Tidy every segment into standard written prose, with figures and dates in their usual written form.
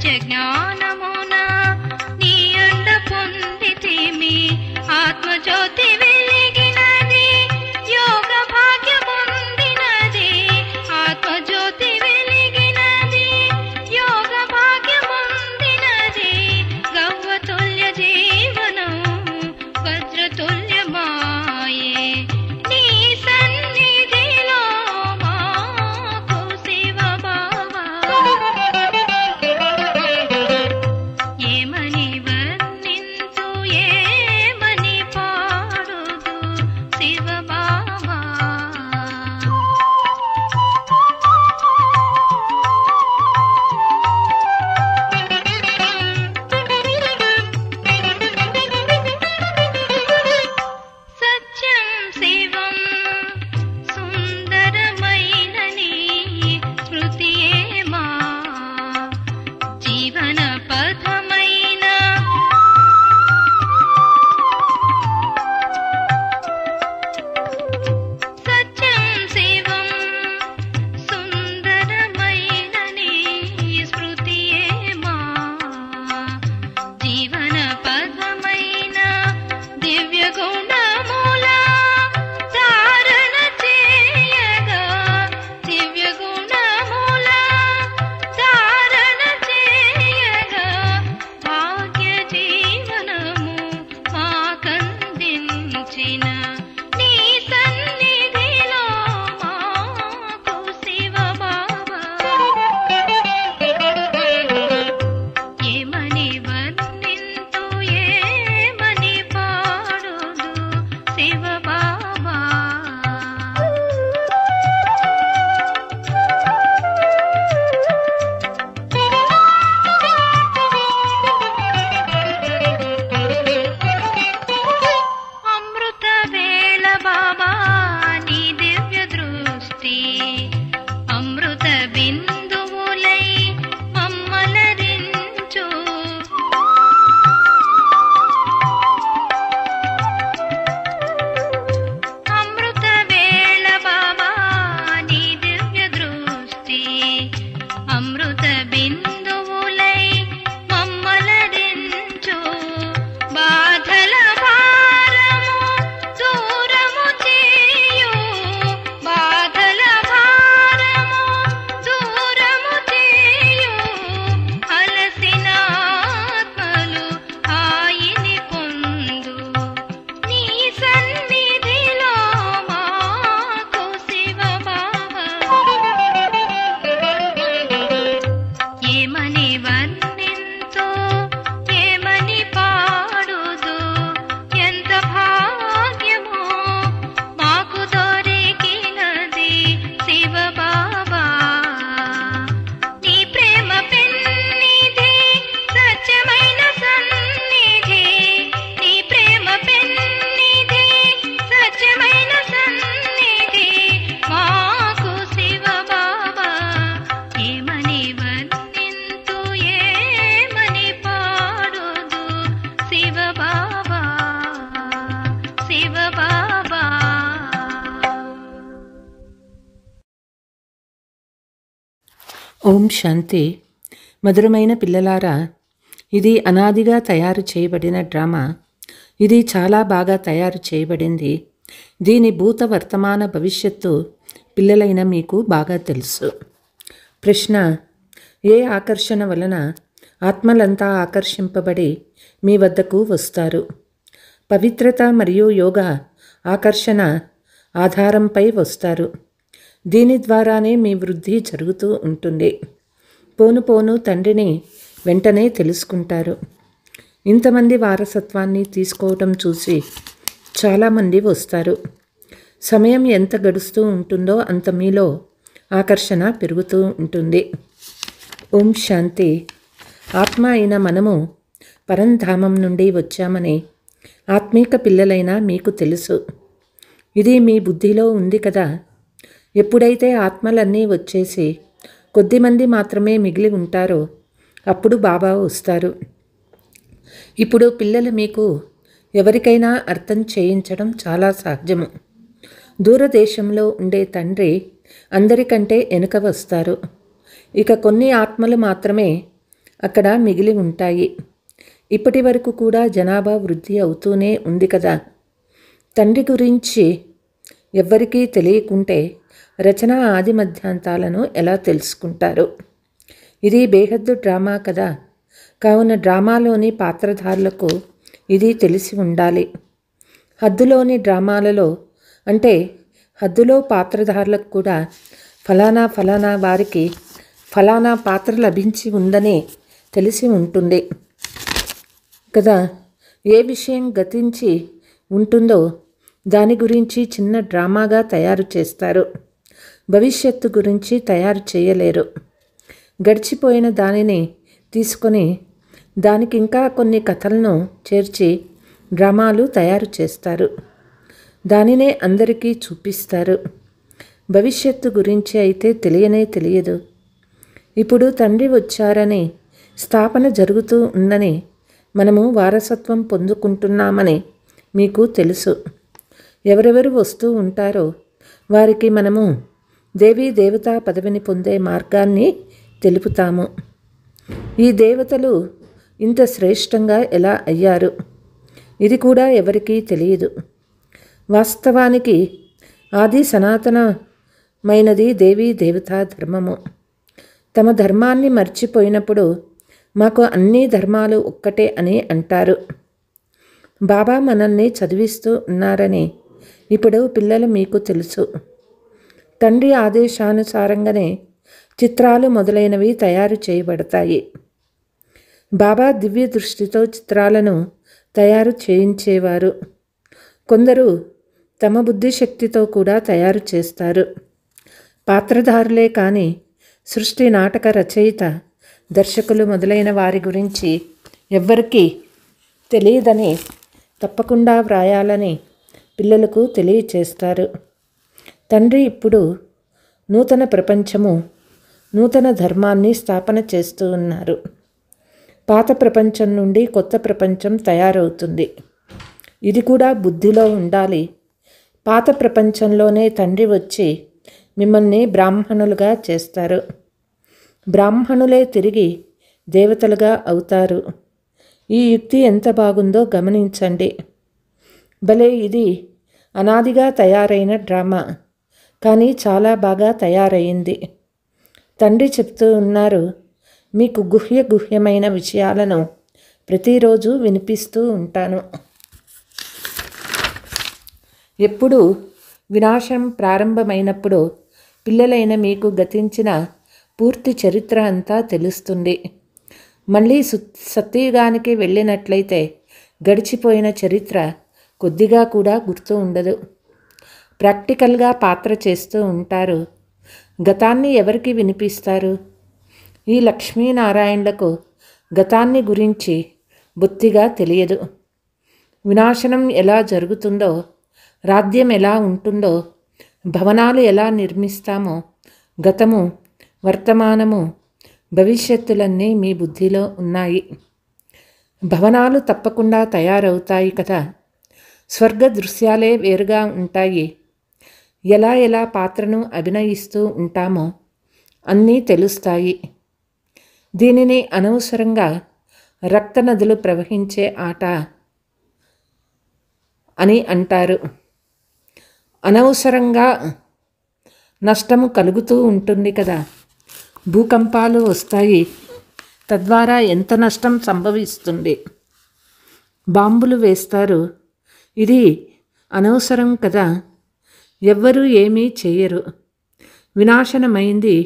సత్య జ్ఞానమున నీ అండ పొందితిమి. ఆత్మజ్యోతి వెలిగినది, యోగ భాగ్యముందినది. ఆత్మజ్యోతి వెలిగినది, యోగ భాగ్యముందినది. గవ్వతుల్య జీవనం వజ్రతుల్యమాయే నీ సన్నిధిలో మాకు శివ బావా. ఏమని వర్ణింతు, ఏమని పాడుదు శివ బావా. సత్యం శివం సుందరమైన నీ స్మృతియే మా జీవన పథమైన. సత్యం శివం సుందరమైన నీ స్మృతియే మా జీవన పథమైన. దివ్య గుణముల ధారణ చేయగా, దివ్య గుణముల ధారణ చేయగా, భాగ్య జీవనము మాకందించిన నీ సన్నిధిలో మాకు శివ బావా. ఏమని వర్ణింతు, ఏమని పాడుదు శివ బావా. అమృత వేళ బాబా నీ దివ్య దృష్టి, అమృత బిందువులై మమ్మలరించు. అమృత వేళ బాబా నీ దివ్య దృష్టి, అమృత బిందువులై మమ్మలరించు. బాధల భారము దూరము చేయు, బాధల భారము దూరము చేయు. అలసిన ఆత్మలు హాయిని పొందు నీ సన్నిధిలో మాకు శివ బావా. ఏమని వర్ణింతు, ఏమని పాడుదు, ఎంత భాగ్యమో మాకు దొరికినది శివ బావా. నీ ప్రేమ పెన్నిధి, సత్యమైన సన్నిధి. నీ ప్రేమ పెన్నిధి, సత్యమైన సన్నిధి మాకు శివ బావా. ఏమని వర్ణింతు, ఏమని పాడుదు శివ బావా, శివ బావా. ఓం శాంతి. మధురమైన పిల్లలారా, ఇది అనాదిగా తయారు చేయబడిన డ్రామా. ఇది చాలా బాగా తయారు చేయబడింది. దీని భూత వర్తమాన భవిష్యత్తు పిల్లలైన మీకు బాగా తెలుసు. ప్రశ్న: ఏ ఆకర్షణ వలన ఆత్మలంతా ఆకర్షింపబడి మీ వద్దకు వస్తారు? పవిత్రత మరియు యోగ ఆకర్షణ ఆధారంపై వస్తారు. దీని ద్వారానే మీ వృద్ధి జరుగుతూ ఉంటుంది. పోను పోను తండ్రిని వెంటనే తెలుసుకుంటారు. ఇంతమంది వారసత్వాన్ని తీసుకోవటం చూసి చాలామంది వస్తారు. సమయం ఎంత గడుస్తూ ఉంటుందో అంత మీలో ఆకర్షణ పెరుగుతూ ఉంటుంది. ఓం శాంతి. ఆత్మ అయిన మనము పరంధామం నుండి వచ్చామని ఆత్మీక పిల్లలైన మీకు తెలుసు. ఇది మీ బుద్ధిలో ఉంది కదా. ఎప్పుడైతే ఆత్మలన్నీ వచ్చేసి కొద్దిమంది మాత్రమే మిగిలి ఉంటారో అప్పుడు బాబా వస్తారు. ఇప్పుడు పిల్లలు మీకు ఎవరికైనా అర్థం చేయించడం చాలా సహజము. దూరదేశంలో ఉండే తండ్రి అందరికంటే వెనుక వస్తారు. ఇక కొన్ని ఆత్మలు మాత్రమే అక్కడ మిగిలి ఉంటాయి. ఇప్పటి వరకు కూడా జనాభా వృద్ధి అవుతూనే ఉంది కదా. తండ్రి గురించి ఎవ్వరికీ తెలియకుంటే రచన ఆది మధ్యాంతాలను ఎలా తెలుసుకుంటారు? ఇది బేహద్దు డ్రామా కదా. కావున డ్రామాలోని పాత్రధారులకు ఇది తెలిసి ఉండాలి. హద్దులోని డ్రామాలలో అంటే హద్దులో పాత్రధారులకు కూడా ఫలానా ఫలానా వారికి ఫలానా పాత్ర లభించి ఉందని తెలిసి ఉంటుంది కదా. ఏ విషయం గతించి ఉంటుందో దాని గురించి చిన్న డ్రామాగా తయారు చేస్తారు. భవిష్యత్తు గురించి తయారు చేయలేరు. గడిచిపోయిన దానిని తీసుకొని దానికి ఇంకా కొన్ని కథలను చేర్చి డ్రామాలు తయారు చేస్తారు. దానినే అందరికీ చూపిస్తారు. భవిష్యత్తు గురించి అయితే తెలియనే తెలియదు. ఇప్పుడు తండ్రి వచ్చారని, స్థాపన జరుగుతూ ఉందని, మనము వారసత్వం పొందుకుంటున్నామని మీకు తెలుసు. ఎవరెవరు వస్తూ ఉంటారో వారికి మనము దేవీ దేవతా పదవిని పొందే మార్గాన్ని తెలుపుతాము. ఈ దేవతలు ఇంత శ్రేష్టంగా ఎలా అయ్యారు? ఇది కూడా ఎవరికీ తెలియదు. వాస్తవానికి ఆది సనాతనమైనది దేవీ దేవతా ధర్మము. తమ ధర్మాన్ని మర్చిపోయినప్పుడు మాకు అన్ని ధర్మాలు ఒక్కటే అని అంటారు. బాబా మనల్ని చదివిస్తూ ఉన్నారని ఇప్పుడు పిల్లలు మీకు తెలుసు. తండ్రి ఆదేశానుసారంగానే చిత్రాలు మొదలైనవి తయారు చేయబడతాయి. బాబా దివ్య దృష్టితో చిత్రాలను తయారు చేయించేవారు. కొందరు తమ బుద్ధిశక్తితో కూడా తయారు చేస్తారు. పాత్రధారులే కానీ సృష్టి నాటక రచయిత, దర్శకులు మొదలైన వారి గురించి ఎవ్వరికీ తెలియదని తప్పకుండా వ్రాయాలని పిల్లలకు తెలియచేస్తారు. తండ్రి ఇప్పుడు నూతన ప్రపంచము, నూతన ధర్మాన్ని స్థాపన చేస్తూ ఉన్నారు. పాత ప్రపంచం నుండి కొత్త ప్రపంచం తయారవుతుంది. ఇది కూడా బుద్ధిలో ఉండాలి. పాత ప్రపంచంలోనే తండ్రి వచ్చి మిమ్మల్ని బ్రాహ్మణులుగా చేస్తారు. బ్రాహ్మణులే తిరిగి దేవతలుగా అవుతారు. ఈ యుక్తి ఎంత బాగుందో గమనించండి. భలే, ఇది అనాదిగా తయారైన డ్రామా, కానీ చాలా బాగా తయారైంది. తండ్రి చెప్తూ ఉన్నారు, మీకు గుహ్యమైన విషయాలను ప్రతిరోజు వినిపిస్తూ ఉంటాను. ఎప్పుడు వినాశం ప్రారంభమైనప్పుడు పిల్లలైన మీకు గతించిన పూర్తి చరిత్ర అంతా తెలుస్తుంది. మళ్ళీ సత్యయుగానికి వెళ్ళినట్లయితే గడిచిపోయిన చరిత్ర కొద్దిగా కూడా గుర్తు ఉండదు. ప్రాక్టికల్గా పాత్ర చేస్తూ ఉంటారు. గతాన్ని ఎవరికి వినిపిస్తారు? ఈ లక్ష్మీనారాయణలకు గతాన్ని గురించి బొత్తిగా తెలియదు. వినాశనం ఎలా జరుగుతుందో, రాజ్యం ఎలా ఉంటుందో, భవనాలు ఎలా నిర్మిస్తామో, గతము, వర్తమానము, భవిష్యత్తులన్నీ మీ బుద్ధిలో ఉన్నాయి. భవనాలు తప్పకుండా తయారవుతాయి కదా. స్వర్గ దృశ్యాలే వేరుగా ఉంటాయి. ఎలా ఎలా పాత్రను అభినయిస్తూ ఉంటామో అన్నీ తెలుస్తాయి. దీనిని అనవసరంగా రక్త నదులు ప్రవహించే ఆట అని అంటారు. అనవసరంగా నష్టము కలుగుతూ ఉంటుంది కదా. భూకంపాలు వస్తాయి, తద్వారా ఎంత నష్టం సంభవిస్తుంది. బాంబులు వేస్తారు, ఇది అనవసరం కదా. ఎవ్వరూ ఏమీ చేయరు. వినాశనమైంది,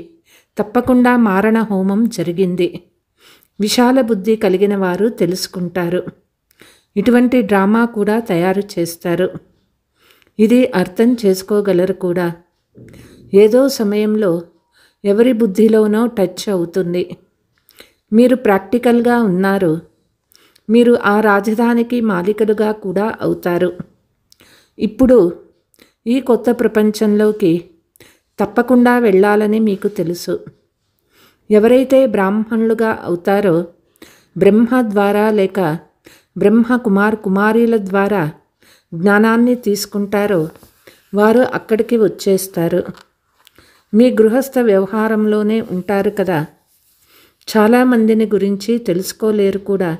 తప్పకుండా మారణ హోమం జరిగింది. విశాల బుద్ధి కలిగిన వారు తెలుసుకుంటారు. ఇటువంటి డ్రామా కూడా తయారు చేస్తారు. ఇది అర్థం చేసుకోగలరు కూడా. ఏదో సమయంలో ఎవరి బుద్ధిలోనో టచ్ అవుతుంది. మీరు ప్రాక్టికల్గా ఉన్నారు. మీరు ఆ రాజధానికి మాలికలుగా కూడా అవుతారు. ఇప్పుడు ఈ కొత్త ప్రపంచంలోకి తప్పకుండా వెళ్ళాలని మీకు తెలుసు. ఎవరైతే బ్రాహ్మణులుగా అవుతారో, బ్రహ్మ ద్వారా లేక బ్రహ్మ కుమారీల ద్వారా జ్ఞానాన్ని తీసుకుంటారో వారు అక్కడికి వచ్చేస్తారు. మీ గృహస్థ వ్యవహారంలోనే ఉంటారు కదా. చాలామందిని గురించి తెలుసుకోలేరు కూడా.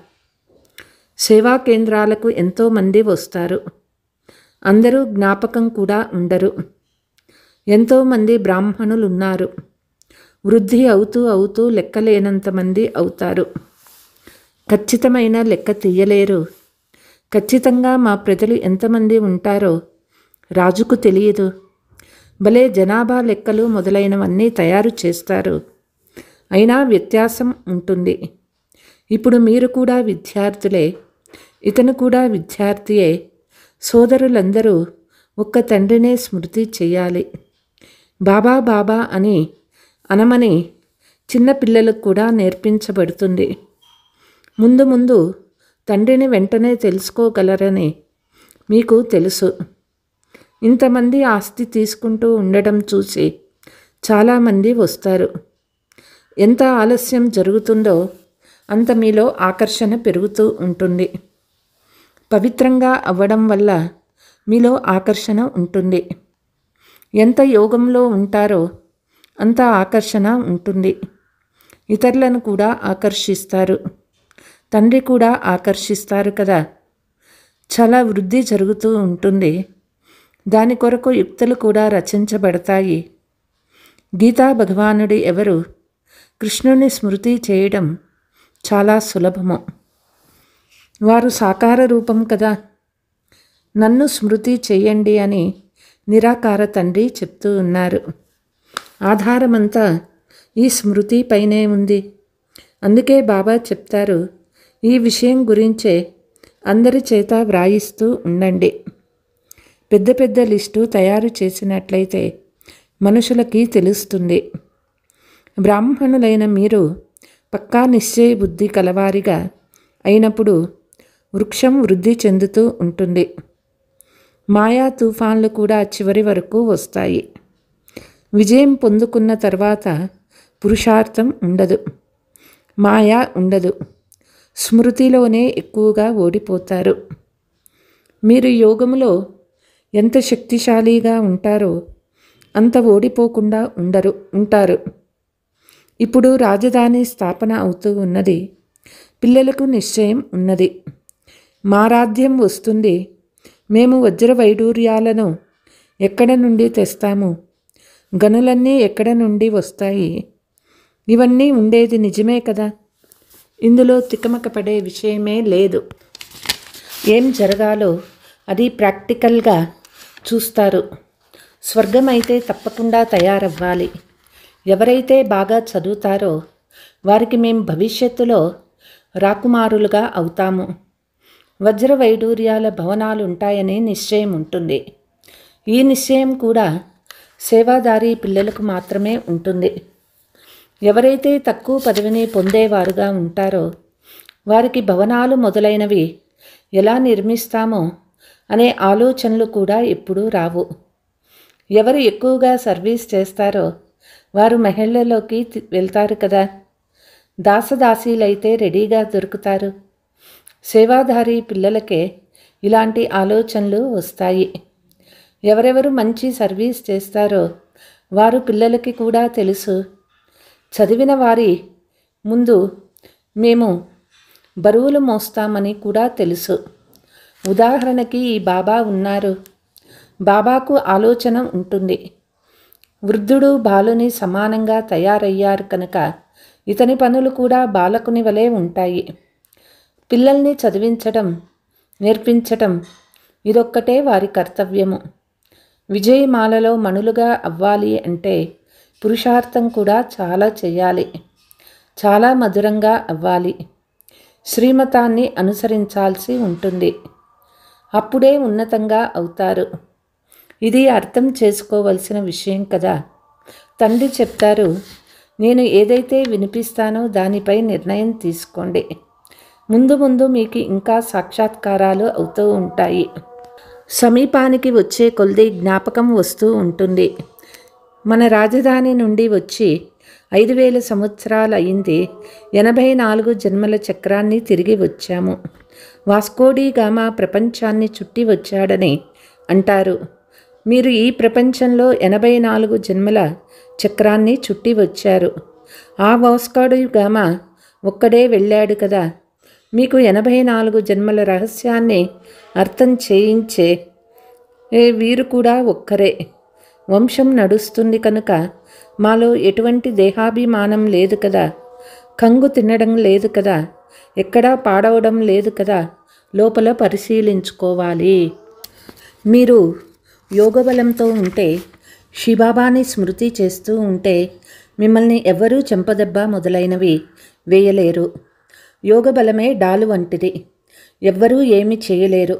సేవా కేంద్రాలకు ఎంతోమంది వస్తారు. అందరూ జ్ఞాపకం కూడా ఉండరు. ఎంతోమంది బ్రాహ్మణులు ఉన్నారు. వృద్ధి అవుతూ అవుతూ లెక్కలేనంతమంది అవుతారు. ఖచ్చితమైన లెక్క తీయలేరు. ఖచ్చితంగా మా ప్రజలు ఎంతమంది ఉంటారో రాజుకు తెలియదు. భలే జనాభా లెక్కలు మొదలైనవన్నీ తయారు చేస్తారు. అయినా వ్యత్యాసం ఉంటుంది. ఇప్పుడు మీరు కూడా విద్యార్థులే, ఇతను కూడా విద్యార్థియే. సోదరులందరూ ఒక్క తండ్రినే స్మృతి చెయ్యాలి. బాబా బాబా అని అనమని చిన్నపిల్లలకు కూడా నేర్పించబడుతుంది. ముందు ముందు తండ్రిని వెంటనే తెలుసుకోగలరని మీకు తెలుసు. ఇంతమంది ఆస్తి తీసుకుంటూ ఉండడం చూసి చాలామంది వస్తారు. ఎంత ఆలస్యం జరుగుతుందో అంత మీలో ఆకర్షణ పెరుగుతూ ఉంటుంది. పవిత్రంగా అవ్వడం వల్ల మీలో ఆకర్షణ ఉంటుంది. ఎంత యోగంలో ఉంటారో అంత ఆకర్షణ ఉంటుంది. ఇతరులను కూడా ఆకర్షిస్తారు. తండ్రి కూడా ఆకర్షిస్తారు కదా. చాలా వృద్ధి జరుగుతూ ఉంటుంది. దాని కొరకు యుక్తులు కూడా రచించబడతాయి. గీతా భగవానుడు ఎవరు? కృష్ణుని స్మృతి చేయడం చాలా సులభము. వారు సాకార రూపం కదా. నన్ను స్మృతి చేయండి అని నిరాకార తండ్రి చెప్తూ ఉన్నారు. ఆధారమంతా ఈ స్మృతి పైనే ఉంది. అందుకే బాబా చెప్తారు, ఈ విషయం గురించే అందరి చేత వ్రాయిస్తూ ఉండండి. పెద్ద పెద్ద లిస్టు తయారు చేసినట్లయితే మనుషులకి తెలుస్తుంది. బ్రాహ్మణులైన మీరు పక్కా నిశ్చయ బుద్ధి కలవారిగా అయినప్పుడు వృక్షం వృద్ధి చెందుతూ ఉంటుంది. మాయా తుఫాన్లు కూడా చివరి వరకు వస్తాయి. విజయం పొందుకున్న తర్వాత పురుషార్థం ఉండదు, మాయా ఉండదు. స్మృతిలోనే ఎక్కువగా ఓడిపోతారు. మీరు యోగములో ఎంత శక్తిశాలిగా ఉంటారో అంత ఓడిపోకుండా ఉంటారు. ఇప్పుడు రాజధాని స్థాపన అవుతూ ఉన్నది. పిల్లలకు నిశ్చయం ఉన్నది. మా రాజ్యం వస్తుంది. మేము వజ్ర వైడూర్యాలను ఎక్కడ నుండి తెస్తాము? గనులన్నీ ఎక్కడ నుండి వస్తాయి? ఇవన్నీ ఉండేది నిజమే కదా. ఇందులో తికమక పడే విషయమే లేదు. ఏం జరగాలో అది ప్రాక్టికల్గా చూస్తారు. స్వర్గం అయితే తప్పకుండా తయారవ్వాలి. ఎవరైతే బాగా చదువుతారో వారికి మేము భవిష్యత్తులో రాకుమారులుగా అవుతాము. వజ్ర వైడూర్యాల భవనాలు ఉంటాయనే నిశ్చయం ఉంటుంది. ఈ నిశ్చయం కూడా సేవాదారీ పిల్లలకు మాత్రమే ఉంటుంది. ఎవరైతే తక్కువ పదవిని పొందేవారుగా ఉంటారో వారికి భవనాలు మొదలైనవి ఎలా నిర్మిస్తామో అనే ఆలోచనలు కూడా ఎప్పుడూ రావు. ఎవరు ఎక్కువగా సర్వీస్ చేస్తారో వారు మహిళల్లోకి వెళ్తారు కదా. దాసదాసీలైతే రెడీగా దొరుకుతారు. సేవాధారి పిల్లలకే ఇలాంటి ఆలోచనలు వస్తాయి. ఎవరెవరు మంచి సర్వీస్ చేస్తారో వారు పిల్లలకి కూడా తెలుసు. చదివిన వారి ముందు మేము బరువులు మోస్తామని కూడా తెలుసు. ఉదాహరణకి ఈ బాబా ఉన్నారు. బాబాకు ఆలోచన ఉంటుంది. వృద్ధుడు బాలుని సమానంగా తయారయ్యారు కనుక ఇతని పనులు కూడా బాలకుని వలె ఉంటాయి. పిల్లల్ని చదివించడం, నేర్పించటం ఇదొక్కటే వారి కర్తవ్యము. విజయమాలలో మణులుగా అవ్వాలి అంటే పురుషార్థం కూడా చాలా చేయాలి. చాలా మధురంగా అవ్వాలి. శ్రీమతాన్ని అనుసరించాల్సి ఉంటుంది. అప్పుడే ఉన్నతంగా అవుతారు. ఇది అర్థం చేసుకోవలసిన విషయం కదా. తండ్రి చెప్తారు, నేను ఏదైతే వినిపిస్తానో దానిపై నిర్ణయం తీసుకోండి. ముందు ముందు మీకు ఇంకా సాక్షాత్కారాలు అవుతూ ఉంటాయి. సమీపానికి వచ్చే కొలది జ్ఞాపకం వస్తూ ఉంటుంది. మన రాజధాని నుండి వచ్చి 5000 సంవత్సరాలు అయింది. 84 జన్మల చక్రాన్ని తిరిగి వచ్చాము. వాస్కోడి గామా ప్రపంచాన్ని చుట్టి వచ్చాడని అంటారు. మీరు ఈ ప్రపంచంలో 84 జన్మల చక్రాన్ని చుట్టి వచ్చారు. ఆ వాస్కోడి గామా ఒక్కడే వెళ్ళాడు కదా. మీకు 84 జన్మల రహస్యాన్ని అర్థం చేయించే వీరు కూడా ఒక్కరే. వంశం నడుస్తుంది కనుక మాలో ఎటువంటి దేహాభిమానం లేదు కదా, కంగు తినడం లేదు కదా, ఎక్కడా పాడవడం లేదు కదా. లోపల పరిశీలించుకోవాలి. మీరు యోగబలంతో ఉంటే, శివబాబాని స్మృతి చేస్తూ ఉంటే మిమ్మల్ని ఎవ్వరూ చెంపదెబ్బ మొదలైనవి వేయలేరు. యోగబలమే డాలు వంటిది. ఎవ్వరూ ఏమీ చేయలేరు.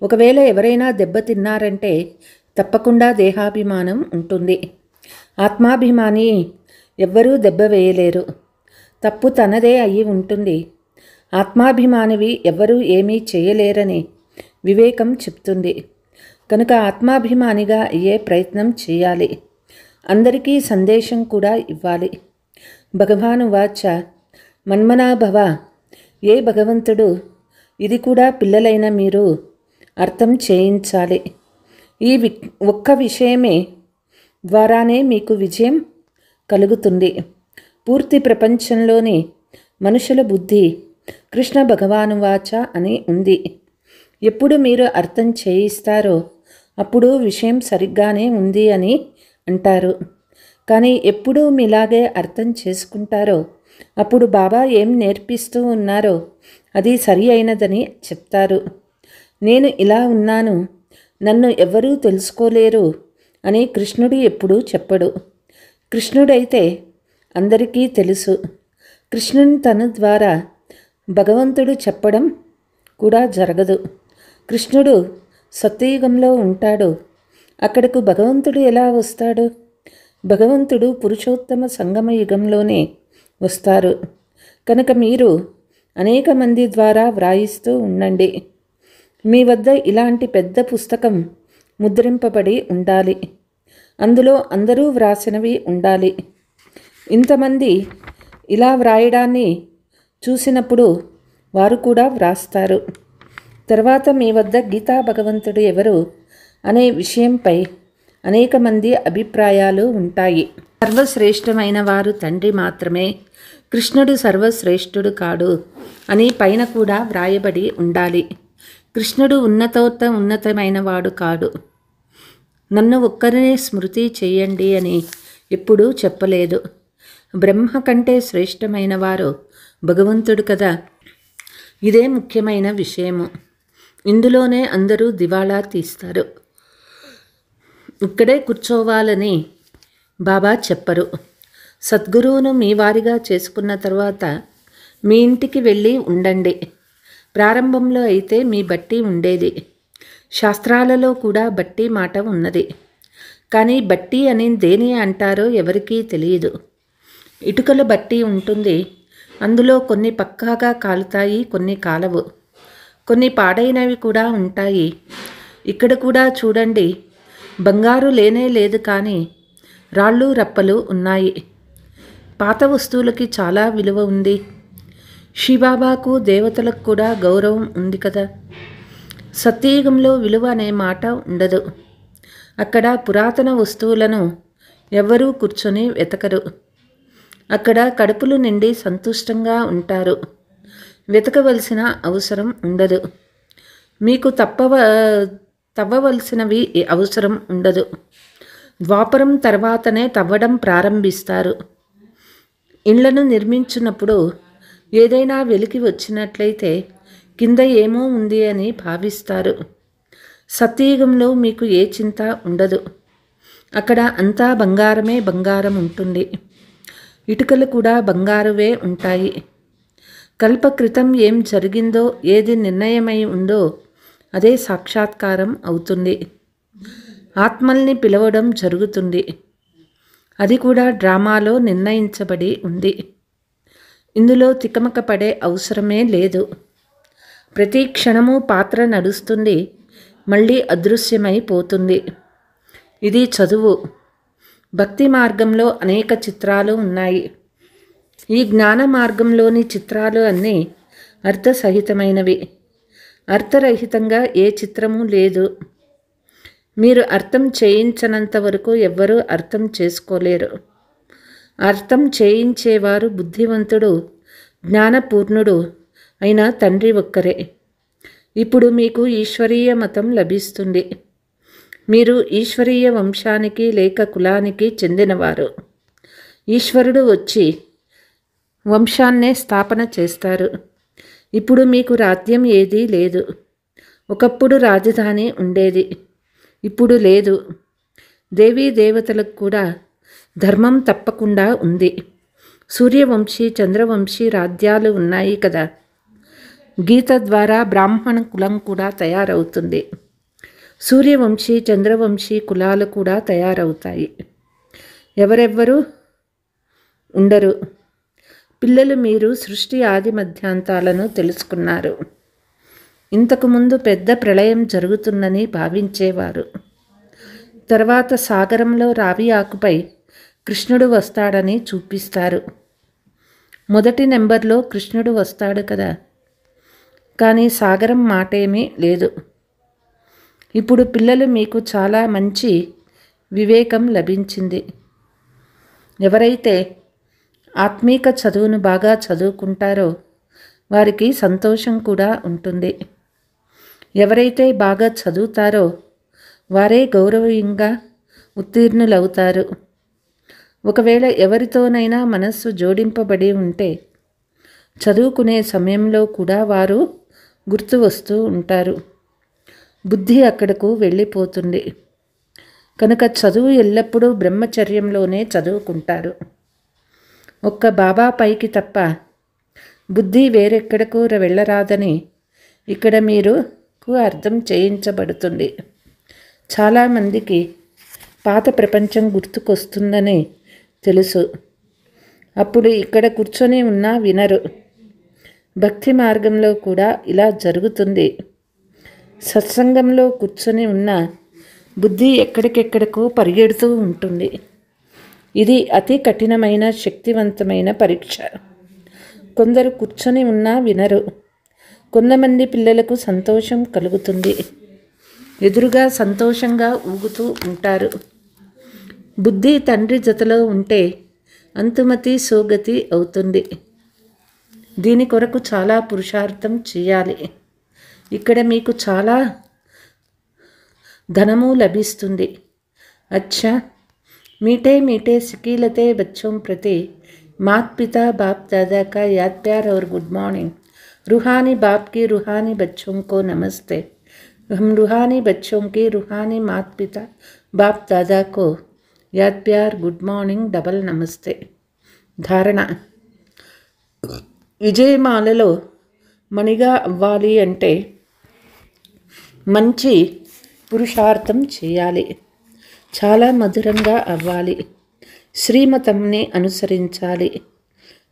ఒకవేళ ఎవరైనా దెబ్బతిన్నారంటే తప్పకుండా దేహాభిమానం ఉంటుంది. ఆత్మాభిమాని ఎవ్వరూ దెబ్బ వేయలేరు. తప్పు తనదే అయి ఉంటుంది. ఆత్మాభిమానివి ఎవ్వరూ ఏమీ చేయలేరని వివేకం చెప్తుంది. కనుక ఆత్మాభిమానిగా అయ్యే ప్రయత్నం చేయాలి. అందరికీ సందేశం కూడా ఇవ్వాలి. భగవానువాచ మన్మనాభవ. ఏ భగవంతుడు ఇది కూడా పిల్లలైన మీరు అర్థం చేయించాలి. ఈ ఒక్క విషయమే ద్వారానే మీకు విజయం కలుగుతుంది. పూర్తి ప్రపంచంలోని మనుషుల బుద్ధి కృష్ణ భగవానువాచ అని ఉంది. ఎప్పుడు మీరు అర్థం చేయిస్తారో అప్పుడు విషయం సరిగ్గానే ఉంది అని అంటారు. కానీ ఎప్పుడు మీలాగే అర్థం చేసుకుంటారో అప్పుడు బాబా ఏం నేర్పిస్తూ ఉన్నారో అది సరి అయినదని చెప్తారు. నేను ఇలా ఉన్నాను, నన్ను ఎవరూ తెలుసుకోలేరు అని కృష్ణుడు ఎప్పుడూ చెప్పడు. కృష్ణుడైతే అందరికీ తెలుసు. కృష్ణుని తన ద్వారా భగవంతుడు చెప్పడం కూడా జరగదు. కృష్ణుడు సత్యయుగంలో ఉంటాడు. అక్కడకు భగవంతుడు ఎలా వస్తాడు? భగవంతుడు పురుషోత్తమ సంగమ యుగంలోనే వస్తారు. కనుక మీరు అనేక మంది ద్వారా వ్రాయిస్తూ ఉండండి. మీ వద్ద ఇలాంటి పెద్ద పుస్తకం ముద్రింపబడి ఉండాలి. అందులో అందరూ వ్రాసినవి ఉండాలి. ఇంతమంది ఇలా వ్రాయడాన్ని చూసినప్పుడు వారు కూడా వ్రాస్తారు. తర్వాత మీ వద్ద గీతా భగవంతుడు ఎవరు అనే విషయంపై అనేక మంది అభిప్రాయాలు ఉంటాయి. సర్వశ్రేష్టమైన వారు తండ్రి మాత్రమే, కృష్ణుడు సర్వశ్రేష్ఠుడు కాడు అని పైన కూడా వ్రాయబడి ఉండాలి. కృష్ణుడు ఉన్నతమైన వాడు కాడు. నన్ను ఒక్కరినే స్మృతి చేయండి అని ఎప్పుడూ చెప్పలేదు. బ్రహ్మ కంటే శ్రేష్టమైన వారు భగవంతుడు కదా. ఇదే ముఖ్యమైన విషయము. ఇందులోనే అందరూ దివాళా తీస్తారు. ఇక్కడే కూర్చోవాలని బాబా చెప్పరు. సద్గురువును మీ వారిగా చేసుకున్న తర్వాత మీ ఇంటికి వెళ్ళి ఉండండి. ప్రారంభంలో అయితే మీ బట్టి ఉండేది. శాస్త్రాలలో కూడా బట్టి మాట ఉన్నది. కానీ బట్టి అని దేని అంటారో ఎవరికీ తెలియదు. ఇటుకల బట్టి ఉంటుంది. అందులో కొన్ని పక్కాగా కాలుతాయి, కొన్ని కాలవు. కొన్ని పాడైనవి కూడా ఉంటాయి. ఇక్కడ కూడా చూడండి, బంగారు లేనే లేదు, కానీ రాళ్ళు రప్పలు ఉన్నాయి. పాత వస్తువులకి చాలా విలువ ఉంది. శివబాబాకు దేవతలకు కూడా గౌరవం ఉంది కదా. సత్యయుగంలో విలువ అనే మాట ఉండదు. అక్కడ పురాతన వస్తువులను ఎవ్వరూ కూర్చొని వెతకరు. అక్కడ కడుపులు నిండి సంతుష్టంగా ఉంటారు. వెతకవలసిన అవసరం ఉండదు. మీకు తవ్వవలసినవి అవసరం ఉండదు. ద్వాపరం తర్వాతనే తవ్వడం ప్రారంభిస్తారు. ఇళ్లను నిర్మించినప్పుడు ఏదైనా వెలికి వచ్చినట్లయితే కింద ఏమో ఉంది అని భావిస్తారు. సత్యయుగంలో మీకు ఏ చింత ఉండదు. అక్కడ అంతా బంగారమే బంగారం ఉంటుంది. ఇటుకలు కూడా బంగారువే ఉంటాయి. కల్పక్రితం ఏం జరిగిందో, ఏది నిర్ణయమై ఉందో అదే సాక్షాత్కారం అవుతుంది. ఆత్మల్ని పిలవడం జరుగుతుంది. అది కూడా డ్రామాలో నిర్ణయించబడి ఉంది. ఇందులో తికమక పడే అవసరమే లేదు. ప్రతి క్షణము పాత్ర నడుస్తుంది, మళ్ళీ అదృశ్యమైపోతుంది. ఇది చదువు. భక్తి మార్గంలో అనేక చిత్రాలు ఉన్నాయి. ఈ జ్ఞాన మార్గంలోని చిత్రాలు అన్నీ అర్థసహితమైనవి. అర్థరహితంగా ఏ చిత్రము లేదు. మీరు అర్థం చేయించనంత వరకు ఎవ్వరూ అర్థం చేసుకోలేరు. అర్థం చేయించేవారు బుద్ధివంతుడు, జ్ఞానపూర్ణుడు అయిన తండ్రి ఒక్కరే. ఇప్పుడు మీకు ఈశ్వరీయ మతం లభిస్తుంది. మీరు ఈశ్వరీయ వంశానికి లేక కులానికి చెందినవారు. ఈశ్వరుడు వచ్చి వంశాన్నే స్థాపన చేస్తారు. ఇప్పుడు మీకు రాజ్యం ఏదీ లేదు. ఒకప్పుడు రాజధాని ఉండేది, ఇప్పుడు లేదు. దేవీ దేవతలకు కూడా ధర్మం తప్పకుండా ఉంది. సూర్యవంశీ, చంద్రవంశీ రాజ్యాలు ఉన్నాయి కదా. గీత ద్వారా బ్రాహ్మణ కులం కూడా తయారవుతుంది. సూర్యవంశీ, చంద్రవంశీ కులాలు కూడా తయారవుతాయి. ఎవరెవ్వరూ ఉండరు. పిల్లలు, మీరు సృష్టి ఆది మధ్యాంతాలను తెలుసుకున్నారు. ఇంతకుముందు పెద్ద ప్రళయం జరుగుతుందని భావించేవారు. తర్వాత సాగరంలో రావి ఆకుపై కృష్ణుడు వస్తాడని చూపిస్తారు. మొదటి నెంబర్లో కృష్ణుడు వస్తాడు కదా, కానీ సాగరం మాటేమీ లేదు. ఇప్పుడు పిల్లలు, మీకు చాలా మంచి వివేకం లభించింది. ఎవరైతే ఆత్మీక చదువును బాగా చదువుకుంటారో వారికి సంతోషం కూడా ఉంటుంది. ఎవరైతే బాగా చదువుతారో వారే గౌరవంగా ఉత్తీర్ణులవుతారు. ఒకవేళ ఎవరితోనైనా మనస్సు జోడింపబడి ఉంటే చదువుకునే సమయంలో కూడా వారు గుర్తు వస్తూ ఉంటారు. బుద్ధి అక్కడకు వెళ్ళిపోతుంది. కనుక చదువు ఎల్లప్పుడూ బ్రహ్మచర్యంలోనే చదువుకుంటారు. ఒక్క బాబా పైకి తప్ప బుద్ధి వేరెక్కడకు వెళ్ళరాదని ఇక్కడ మీకు అర్థం చేయించబడుతుంది. చాలామందికి పాత ప్రపంచం గుర్తుకొస్తుందని తెలుసు. అప్పుడు ఇక్కడ కూర్చొని ఉన్నా వినరు. భక్తి మార్గంలో కూడా ఇలా జరుగుతుంది. సత్సంగంలో కూర్చొని ఉన్న బుద్ధి ఎక్కడికెక్కడికో పరిగెడుతూ ఉంటుంది. ఇది అతి కఠినమైన శక్తివంతమైన పరీక్ష. కొందరు కూర్చొని ఉన్నా వినరు. కొంతమంది పిల్లలకు సంతోషం కలుగుతుంది. ఎదురుగా సంతోషంగా ఊగుతూ ఉంటారు. బుద్ధి తండ్రి జతలో ఉంటే అంతుమతి సోగతి అవుతుంది. దీని కొరకు చాలా పురుషార్థం చేయాలి. ఇక్కడ మీకు చాలా ధనము లభిస్తుంది. అచ్చా, मीठे मीठे सिकीलते बच्चों प्रति मात पिता बाप दादा का याद प्यार और गुड मॉर्निंग। रूहानी बाप की रूहानी बच्चों को नमस्ते। हम रूहानी बच्चों की रूहानी मात पिता बाप दादा को याद प्यार गुड मॉर्निंग डबल नमस्ते। धारणा, విజయమాలలో మణిగా అవ్వాలి అంటే మంచి పురుషార్థం చేయాలి. చాలా మధురంగా అవ్వాలి. శ్రీమతంని అనుసరించాలి.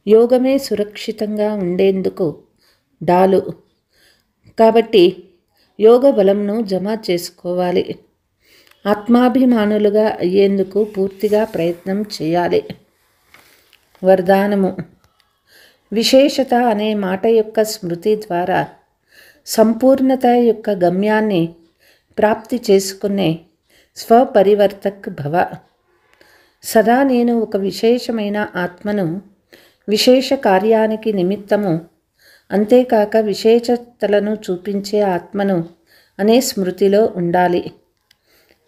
యోగమే సురక్షితంగా ఉండేందుకు డాలు. కాబట్టి యోగ బలంను జమ చేసుకోవాలి. ఆత్మాభిమానులుగా అయ్యేందుకు పూర్తిగా ప్రయత్నం చేయాలి. వరదానము, విశేషత అనే మాట యొక్క స్మృతి ద్వారా సంపూర్ణత యొక్క గమ్యాన్ని ప్రాప్తి చేసుకునే స్వపరివర్తక్ భవ. సదా నేను ఒక విశేషమైన ఆత్మను, విశేష కార్యానికి నిమిత్తము, అంతేకాక విశేషతలను చూపించే ఆత్మను అనే స్మృతిలో ఉండాలి.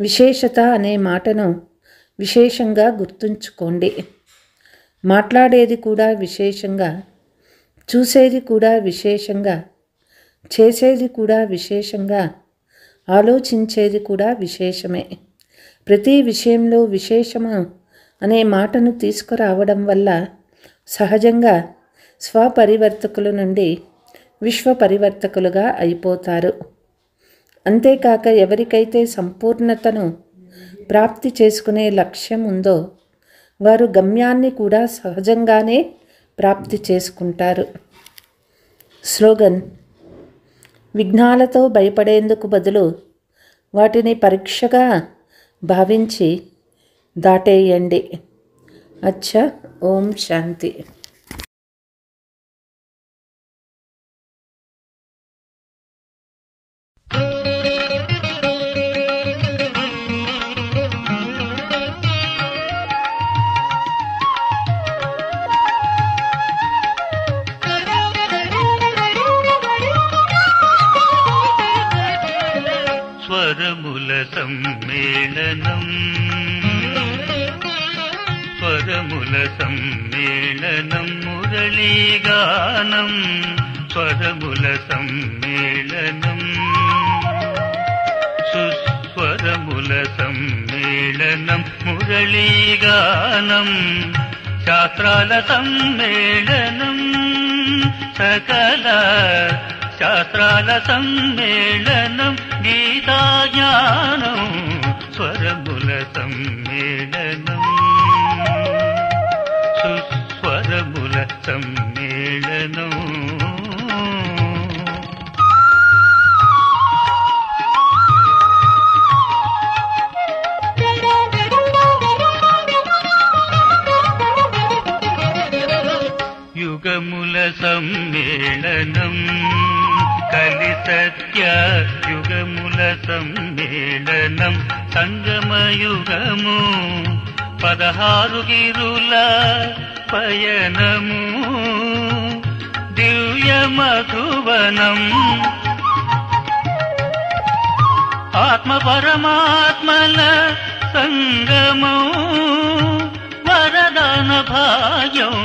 విశేషత అనే మాటను విశేషంగా గుర్తుంచుకోండి. మాట్లాడేది కూడా విశేషంగా, చూసేది కూడా విశేషంగా, చేసేది కూడా విశేషంగా, ఆలోచించేది కూడా విశేషమే. ప్రతి విషయంలో విశేషము అనే మాటను తీసుకురావడం వల్ల సహజంగా స్వపరివర్తకుల నుండి విశ్వపరివర్తకులుగా అయిపోతారు. అంతేకాక ఎవరికైతే సంపూర్ణతను ప్రాప్తి చేసుకునే లక్ష్యం ఉందో వారు గమ్యాన్ని కూడా సహజంగానే ప్రాప్తి చేసుకుంటారు. స్లోగన్, విఘ్నాలతో భయపడేందుకు బదులు వాటిని పరీక్షగా భావించి దాటేయండి. అచ్చా, ఓం శాంతి. స్వరముల సమ్మేళనం స్వరముల సమ్మేళనం మురళీగానం స్వరముల సమ్మేళనం సుస్వరముల సమ్మేళనం మురళీగానం శాస్త్రాల సమ్మేళనం సకల శాస్త్రాల సమ్మేళనం గీతాజ్ఞానం స్వరముల సమ్మేళనం సుస్వరముల సమ్మేళనం యుగముల సమ్మేళనం కలి సత్య యుగముల సమ్మేళనం సంగమయుగము 16 గిరుల పయనము దివ్య మధువనం ఆత్మ పరమాత్మల సంగమం వరదాన భాగ్యం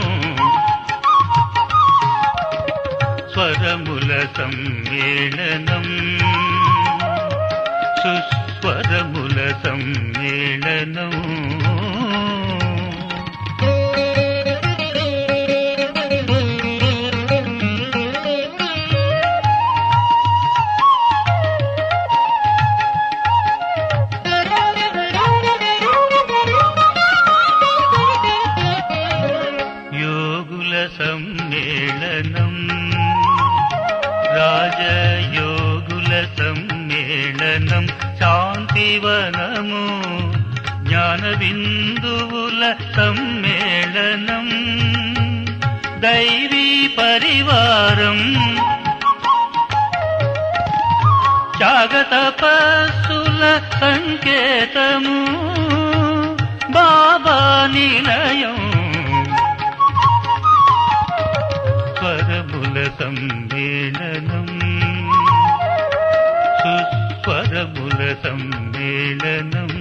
స్వరముల సమ్మేళనం సుస్వరముల సమ్మేళనం యోగుల సమ్మేళనం రాజయోగుల సమ్మేళనం శాంతివనము జ్ఞాన బిందువుల సమ్మేళనం దైవీ పరివారం త్యాగతపస్సుల సంకేతము బాబా నిలయం స్వరముల సమ్మేళనం సుస్వరముల సమ్మేళనం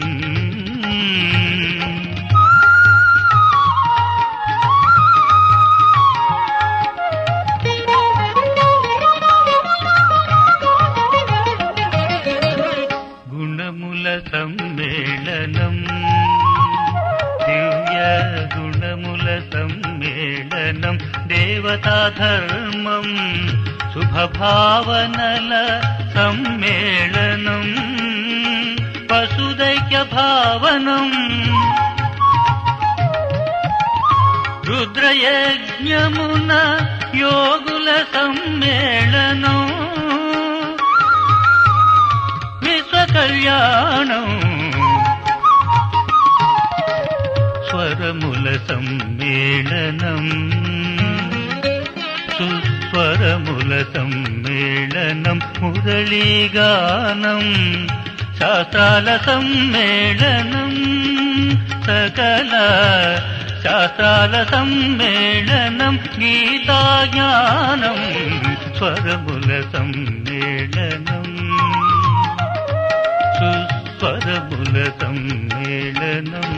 గుణముల సమ్మేళనం దివ్య గుణముల సమ్మేళనం దేవతా ధర్మం శుభభావనల సమ్మేళనం వసుదైక్య భావనం రుద్రయజ్ఞమున యోగుల సమ్మేళనం విశ్వకళ్యాణం స్వరముల సమ్మేళనం సుస్వరముల సమ్మేళనం మురళీగానం శాస్త్రాల సమ్మేళనం సకల శాస్త్రాల సమ్మేళనం గీతాజ్ఞానం స్వరముల సమ్మేళనం సుస్వరముల సమ్మేళనం